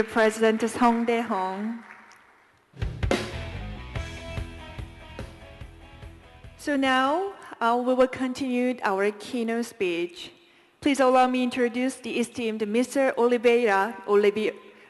President Song Dae-hong. So now we will continue our keynote speech. Please allow me to introduce the esteemed Mr.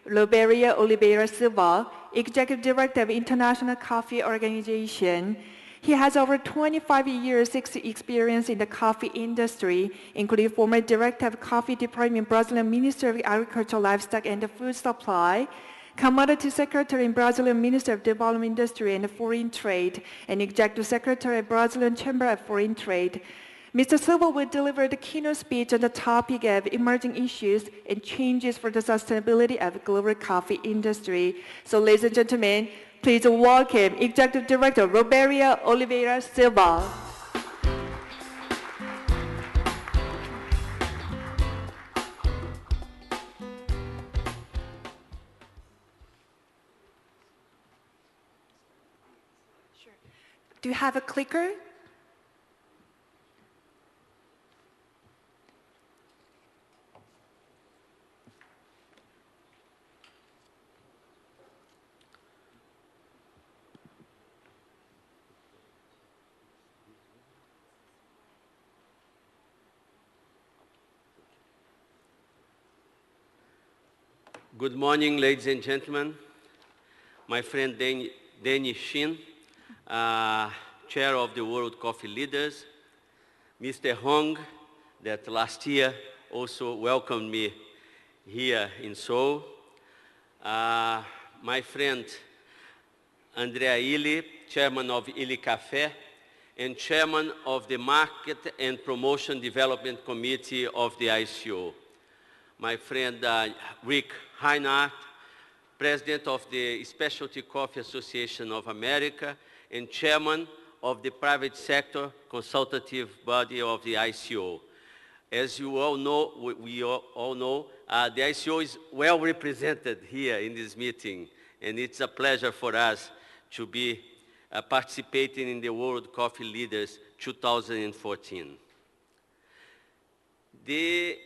Loberia Oliveira Silva, Executive Director of International Coffee Organization. He has over 25 years experience in the coffee industry, including former Director of Coffee Department, Brazilian Minister of Agriculture, Livestock, and Food Supply, Commodity Secretary in Brazilian Minister of Development Industry and Foreign Trade, and Executive Secretary of Brazilian Chamber of Foreign Trade. Mr. Silva will deliver the keynote speech on the topic of emerging issues and changes for the sustainability of the global coffee industry. So ladies and gentlemen, please welcome Executive Director Loberia Oliveira Silva. Sure. Do you have a clicker? Good morning, ladies and gentlemen. My friend Danny Shin, Chair of the World Coffee Leaders, Mr. Hong, that last year also welcomed me here in Seoul, my friend Andrea Illy, Chairman of Illy Café, and Chairman of the Market and Promotion Development Committee of the ICO. My friend Rick Reinhardt, President of the Specialty Coffee Association of America and Chairman of the Private Sector Consultative Body of the ICO. As you all know, we all know, the ICO is well represented here in this meeting, and it's a pleasure for us to be participating in the World Coffee Leaders 2014. The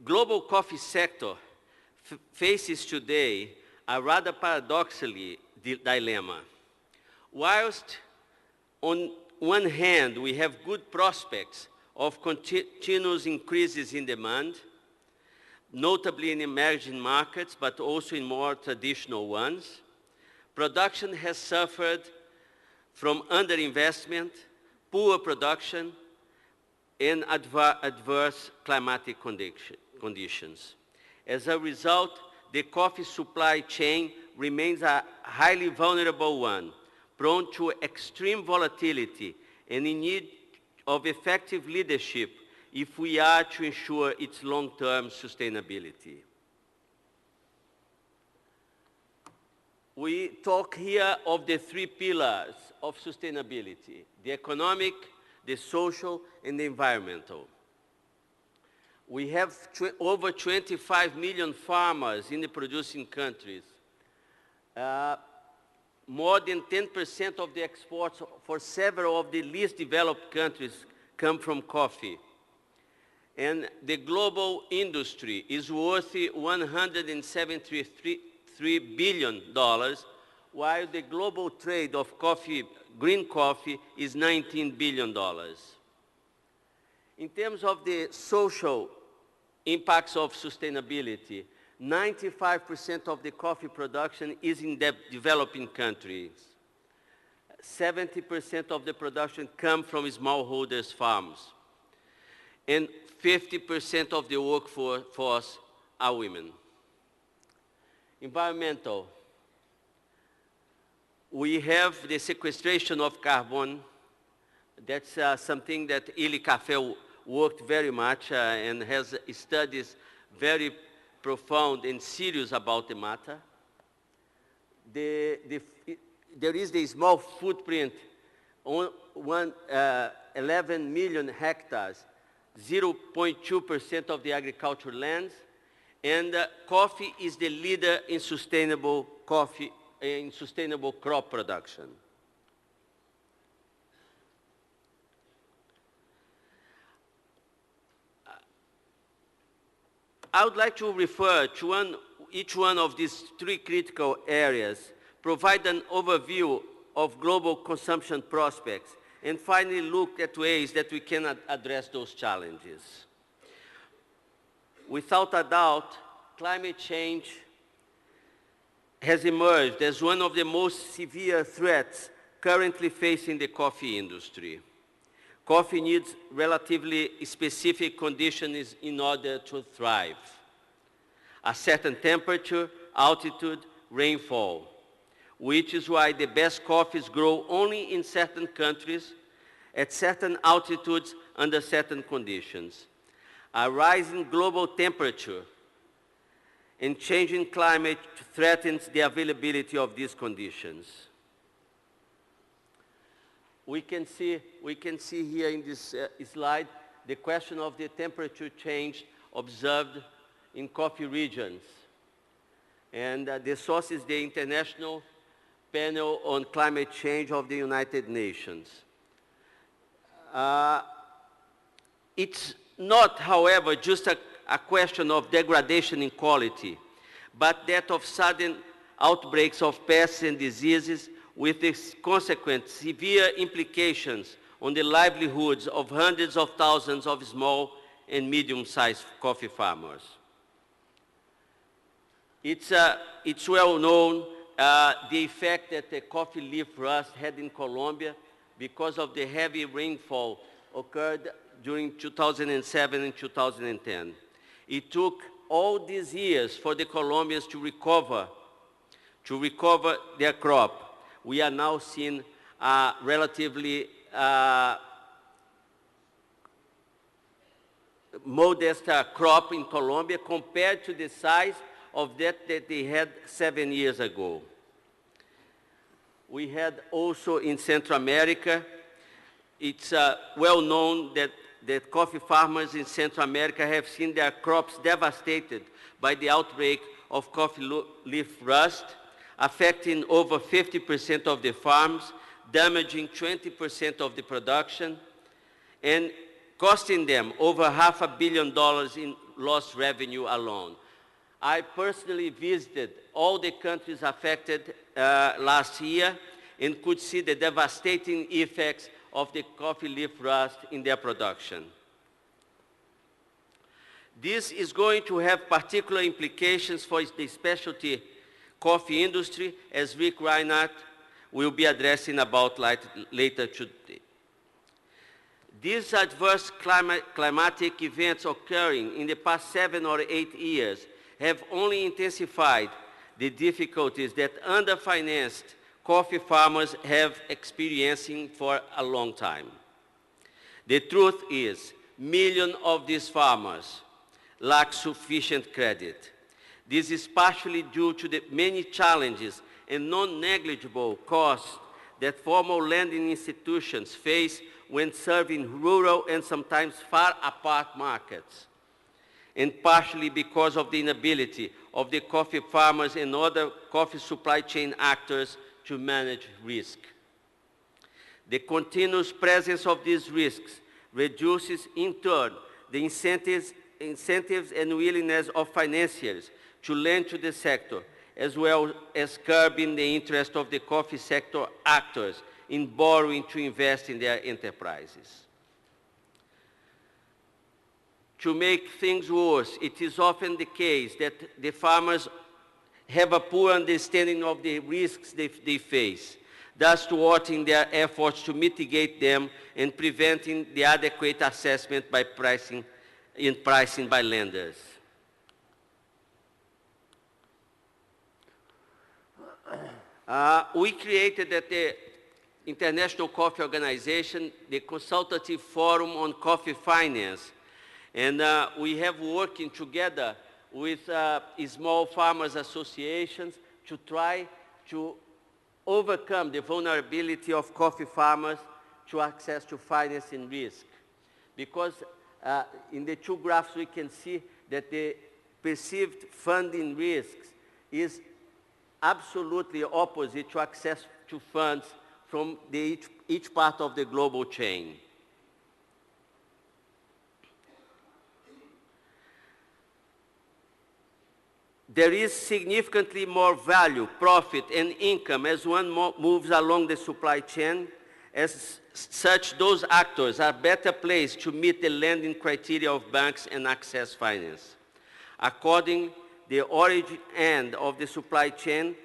global coffee sector faces today a rather paradoxically dilemma. Whilst on one hand we have good prospects of continuous increases in demand, notably in emerging markets, but also in more traditional ones, production has suffered from underinvestment, poor production, and adverse climatic conditions. As a result, the coffee supply chain remains a highly vulnerable one, prone to extreme volatility and in need of effective leadership if we are to ensure its long-term sustainability. We talk here of the three pillars of sustainability: the economic, the social, and the environmental. We have over 25 million farmers in the producing countries. More than 10% of the exports for several of the least developed countries come from coffee. And the global industry is worth $173 billion, while the global trade of coffee, green coffee, is $19 billion. In terms of the social impacts of sustainability, 95% of the coffee production is in developing countries. 70% of the production comes from smallholders' farms. And 50% of the workforce are women. Environmental. We have the sequestration of carbon. That's something that Illy Café worked very much and has studies very profound and serious about the matter. There is the small footprint on 11 million hectares, 0.2% of the agricultural lands, and coffee is the leader in sustainable crop production. I would like to refer to one each one of these three critical areas, provide an overview of global consumption prospects, and finally look at ways that we can address those challenges. Without a doubt, climate change has emerged as one of the most severe threats currently facing the coffee industry. Coffee needs relatively specific conditions in order to thrive. A certain temperature, altitude, rainfall, which is why the best coffees grow only in certain countries, at certain altitudes, under certain conditions. A rising global temperature and changing climate threatens the availability of these conditions. We can see here in this slide the question of the temperature change observed in coffee regions. And the source is the International Panel on Climate Change of the United Nations. It's not, however, just a question of degradation in quality, but that of sudden outbreaks of pests and diseases with its consequent severe implications on the livelihoods of hundreds of thousands of small and medium-sized coffee farmers. It's well known the effect that the coffee leaf rust had in Colombia because of the heavy rainfall occurred during 2007 and 2010. It took all these years for the Colombians to recover their crop. We are now seeing a relatively modest crop in Colombia compared to the size of that they had 7 years ago. We had also in Central America, it's well known that coffee farmers in Central America have seen their crops devastated by the outbreak of coffee leaf rust, affecting over 50% of the farms, damaging 20% of the production, and costing them over $500 million in lost revenue alone. I personally visited all the countries affected last year and could see the devastating effects of the coffee leaf rust in their production. This is going to have particular implications for the specialty coffee industry, as Rick Reinhardt will be addressing about later today. These adverse climatic events occurring in the past 7 or 8 years have only intensified the difficulties that underfinanced coffee farmers have experiencing for a long time. The truth is, millions of these farmers lack sufficient credit. This is partially due to the many challenges and non-negligible costs that formal lending institutions face when serving rural and sometimes far apart markets, and partially because of the inability of the coffee farmers and other coffee supply chain actors to manage risk. The continuous presence of these risks reduces, in turn, the incentives and willingness of financiers to lend to the sector, as well as curbing the interest of the coffee sector actors in borrowing to invest in their enterprises. To make things worse, it is often the case that the farmers have a poor understanding of the risks they face, thus thwarting their efforts to mitigate them and preventing the adequate assessment by pricing by lenders. We created at the International Coffee Organization the Consultative Forum on Coffee Finance, and we have working together with small farmers associations to try to overcome the vulnerability of coffee farmers to access to financing risk. Because in the two graphs we can see that the perceived funding risks is absolutely opposite to access to funds from each part of the global chain. there is significantly more value, profit, and income as one moves along the supply chain. As such, those actors are better placed to meet the lending criteria of banks and access finance. According, the origin end of the supply chain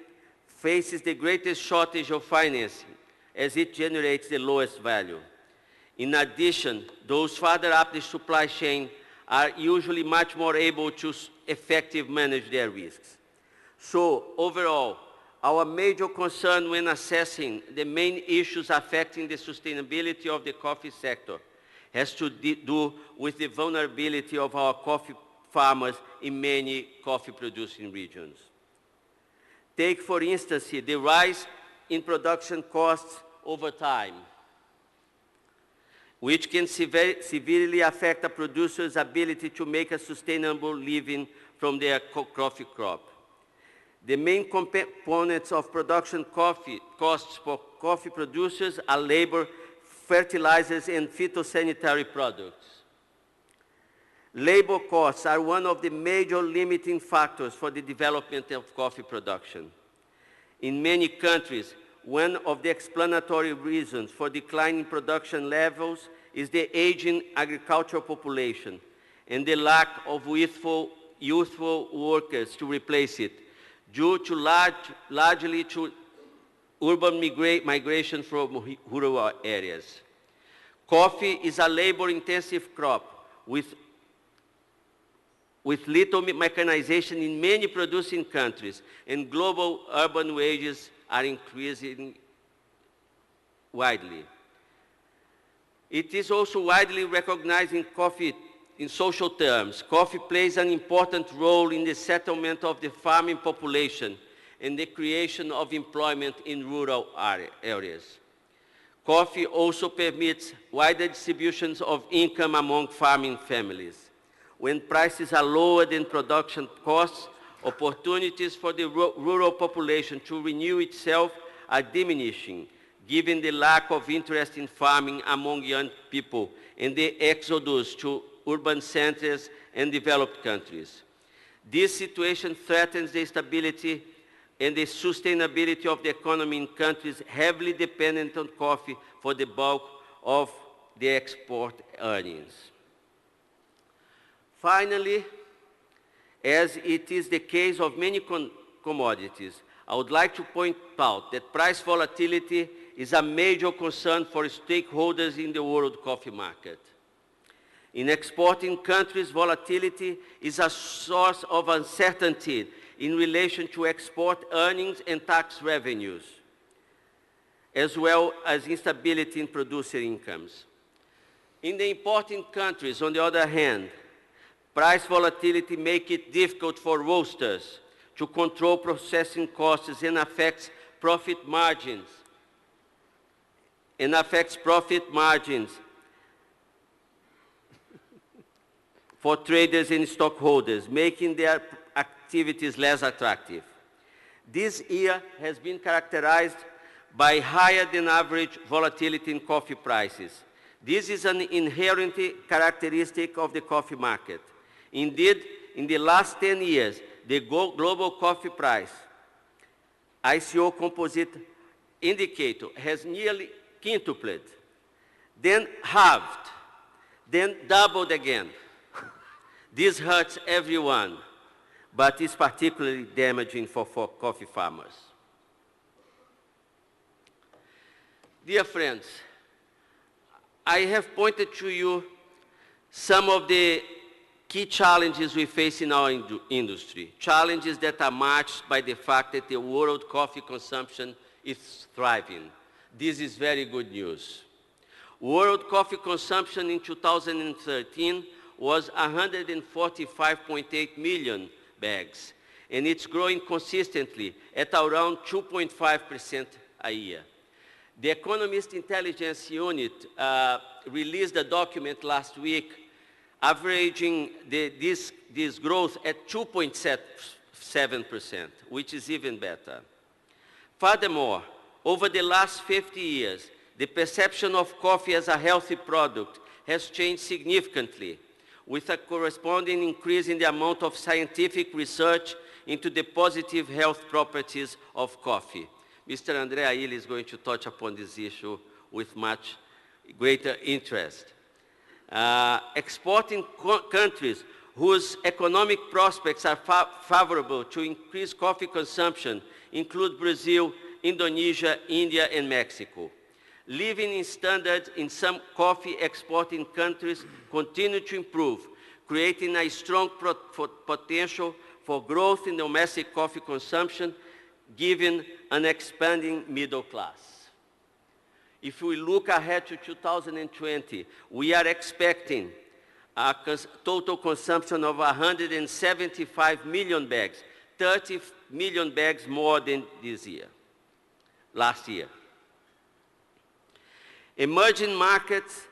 faces the greatest shortage of financing as it generates the lowest value. In addition, those further up the supply chain are usually much more able to effectively manage their risks. So, overall, our major concern when assessing the main issues affecting the sustainability of the coffee sector has to do with the vulnerability of our coffee farmers in many coffee-producing regions. Take, for instance, the rise in production costs over time, which can severely affect a producer's ability to make a sustainable living from their coffee crop. The main components of production costs for coffee producers are labor, fertilizers, and phytosanitary products. Labor costs are one of the major limiting factors for the development of coffee production. In many countries, one of the explanatory reasons for declining production levels is the aging agricultural population and the lack of youthful workers to replace it, due to largely to urban migration from rural areas. Coffee is a labor-intensive crop with little mechanization in many producing countries, and global urban wages are increasing widely. It is also widely recognized in social terms. Coffee plays an important role in the settlement of the farming population and the creation of employment in rural areas. Coffee also permits wider distributions of income among farming families. When prices are lower than production costs, opportunities for the rural population to renew itself are diminishing, given the lack of interest in farming among young people and the exodus to urban centers and developed countries. This situation threatens the stability and the sustainability of the economy in countries heavily dependent on coffee for the bulk of the export earnings. Finally, as it is the case of many commodities, I would like to point out that price volatility is a major concern for stakeholders in the world coffee market. In exporting countries, volatility is a source of uncertainty in relation to export earnings and tax revenues, as well as instability in producer incomes. In the importing countries, on the other hand, price volatility makes it difficult for roasters to control processing costs and affects profit margins. For traders and stockholders, making their activities less attractive. This year has been characterized by higher than average volatility in coffee prices. This is an inherent characteristic of the coffee market. Indeed, in the last 10 years, the global coffee price, ICO composite indicator, has nearly quintupled, then halved, then doubled again. This hurts everyone, but is particularly damaging for coffee farmers. Dear friends, I have pointed to you some of the key challenges we face in our industry, challenges that are matched by the fact that the world coffee consumption is thriving. This is very good news. World coffee consumption in 2013 was 145.8 million bags, and it's growing consistently at around 2.5% a year. The Economist Intelligence Unit released a document last week averaging this growth at 2.7%, which is even better. Furthermore, over the last 50 years, the perception of coffee as a healthy product has changed significantly, with a corresponding increase in the amount of scientific research into the positive health properties of coffee. Mr. André Aile is going to touch upon this issue with much greater interest. Exporting countries whose economic prospects are favorable to increase coffee consumption include Brazil, Indonesia, India, and Mexico. Living standards in some coffee exporting countries continue to improve, creating a strong potential for growth in domestic coffee consumption, given an expanding middle class. If we look ahead to 2020, we are expecting a total consumption of 175 million bags, 30 million bags more than last year. Emerging markets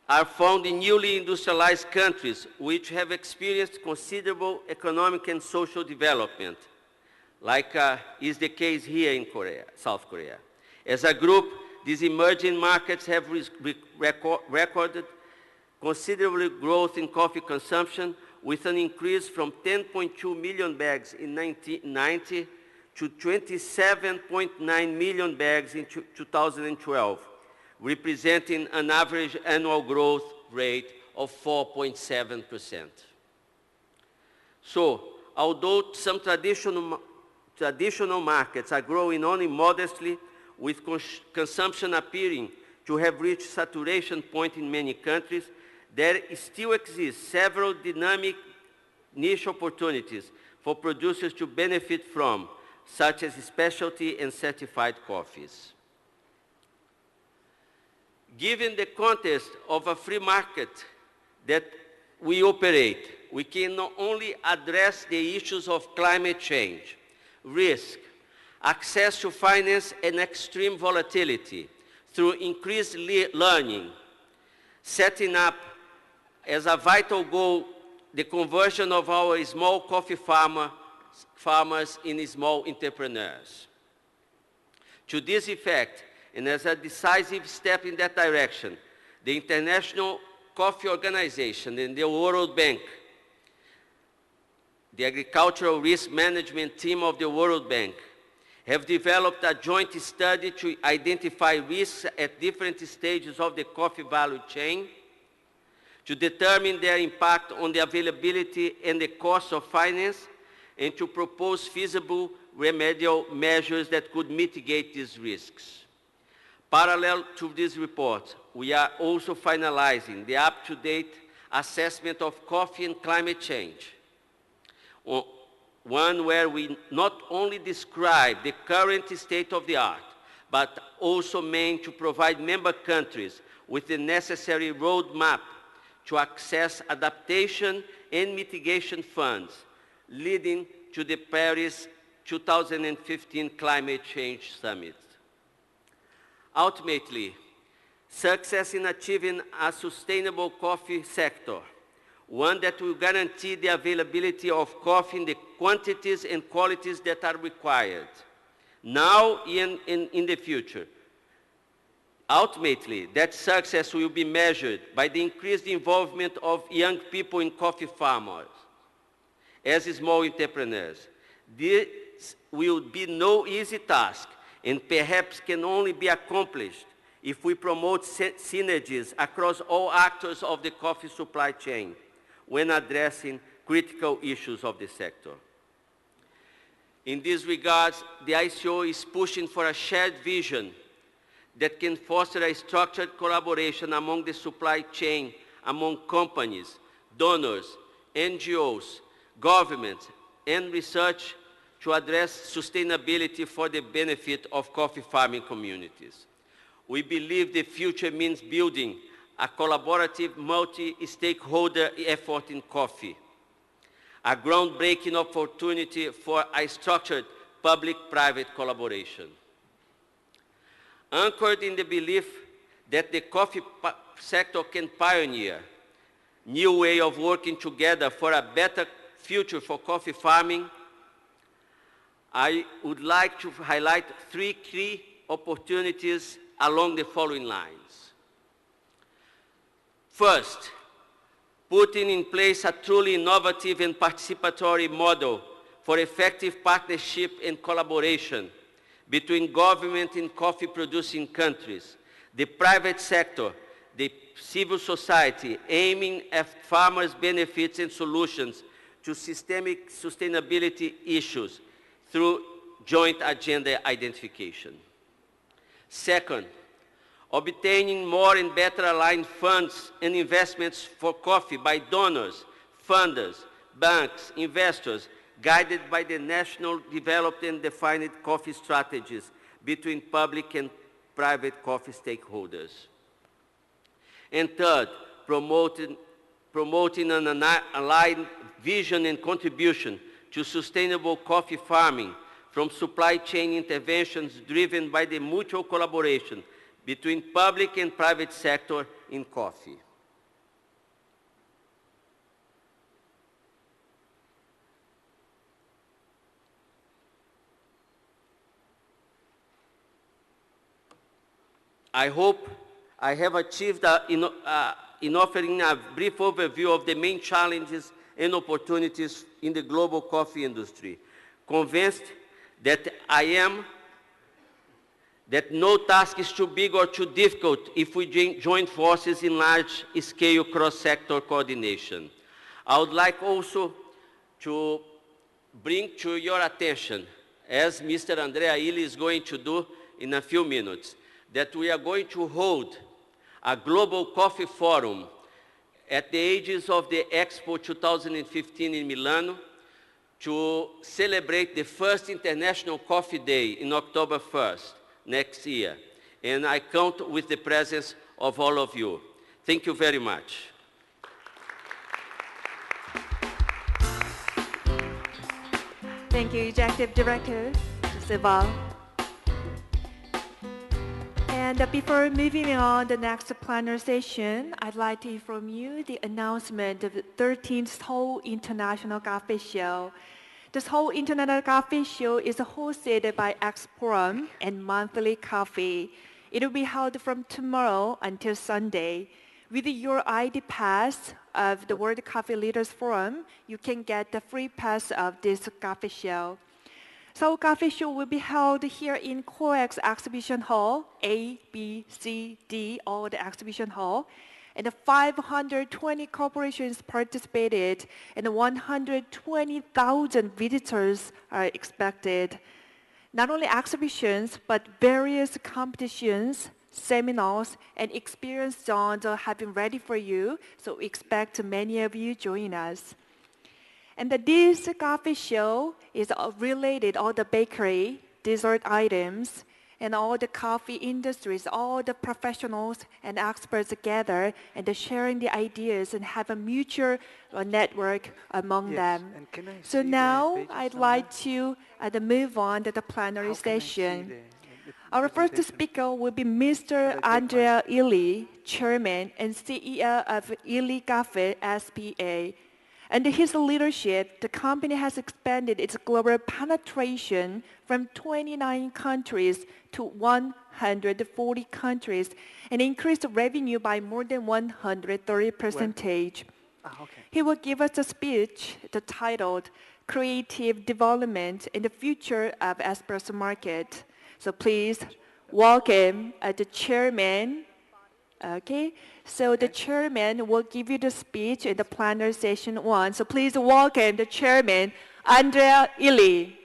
are found in newly industrialized countries which have experienced considerable economic and social development, like is the case here in South Korea. As a group, these emerging markets have recorded considerable growth in coffee consumption, with an increase from 10.2 million bags in 1990 to 27.9 million bags in 2012, representing an average annual growth rate of 4.7%. So, although some traditional markets are growing only modestly, with consumption appearing to have reached saturation point in many countries, there still exist several dynamic niche opportunities for producers to benefit from, such as specialty and certified coffees. Given the context of a free market that we operate, we can not only address the issues of climate change, risk, access to finance, and extreme volatility through increased learning, setting up as a vital goal the conversion of our small coffee farmers in small entrepreneurs. To this effect, and as a decisive step in that direction, the International Coffee Organization and the World Bank, the Agricultural Risk Management Team of the World Bank, have developed a joint study to identify risks at different stages of the coffee value chain, to determine their impact on the availability and the cost of finance, and to propose feasible remedial measures that could mitigate these risks. Parallel to this report, we are also finalizing the up-to-date assessment of coffee and climate change, one where we not only describe the current state of the art, but also mean to provide member countries with the necessary roadmap to access adaptation and mitigation funds, leading to the Paris 2015 Climate Change Summit. Ultimately, success in achieving a sustainable coffee sector, one that will guarantee the availability of coffee in the quantities and qualities that are required, now and in the future. Ultimately, that success will be measured by the increased involvement of young people in coffee farmers as small entrepreneurs. This will be no easy task, and perhaps can only be accomplished if we promote synergies across all actors of the coffee supply chain when addressing critical issues of the sector. In this regard, the ICO is pushing for a shared vision that can foster a structured collaboration among the supply chain, among companies, donors, NGOs, governments, and research to address sustainability for the benefit of coffee farming communities. We believe the future means building a collaborative, multi-stakeholder effort in coffee, a groundbreaking opportunity for a structured public-private collaboration. Anchored in the belief that the coffee sector can pioneer new way of working together for a better future for coffee farming, I would like to highlight three key opportunities along the following lines. First, putting in place a truly innovative and participatory model for effective partnership and collaboration between government and coffee-producing countries, the private sector, the civil society, aiming at farmers' benefits and solutions to systemic sustainability issues through joint agenda identification. Second, obtaining more and better aligned funds and investments for coffee by donors, funders, banks, investors, guided by the national developed and defined coffee strategies between public and private coffee stakeholders. And third, promoting an aligned vision and contribution to sustainable coffee farming from supply chain interventions driven by the mutual collaboration between public and private sector in coffee. I hope I have achieved in offering a brief overview of the main challenges and opportunities in the global coffee industry. Convinced that I am that no task is too big or too difficult if we join forces in large-scale cross-sector coordination. I would like also to bring to your attention, as Mr. Andrea Illy is going to do in a few minutes, that we are going to hold a global coffee forum at the aegis of the Expo 2015 in Milano to celebrate the first International Coffee Day in October 1st next year. And I count with the presence of all of you. Thank you very much. Thank you, Executive Director Silva. And before moving on the next plenary session, I'd like to inform you the announcement of the 13th Seoul International Coffee Show. The Seoul International Coffee Show is hosted by Exforum and Monthly Coffee. It will be held from tomorrow until Sunday. With your ID pass of the World Coffee Leaders Forum, you can get the free pass of this coffee show. Seoul Coffee Show will be held here in COEX Exhibition Hall, A, B, C, D, all the exhibition hall. And 520 corporations participated and 120,000 visitors are expected. Not only exhibitions, but various competitions, seminars, and experience zones have been ready for you, so we expect many of you join us. And this coffee show is related all the bakery, dessert items, and all the coffee industries, all the professionals and experts together and sharing the ideas and have a mutual network among them. And can I So see now the pages I'd somewhere? like to move on to the plenary How can I see session. the Our first presentation? speaker will be Mr. take Andrea Illy, Chairman and CEO of Illy Coffee SPA. Under his leadership, the company has expanded its global penetration from 29 countries to 140 countries and increased revenue by more than 130%. Okay. He will give us a speech titled Creative Development in the Future of Espresso Market. So please welcome the chairman. Okay, so the chairman will give you the speech in the plenary session 1. So please welcome the chairman, Andrea Illy.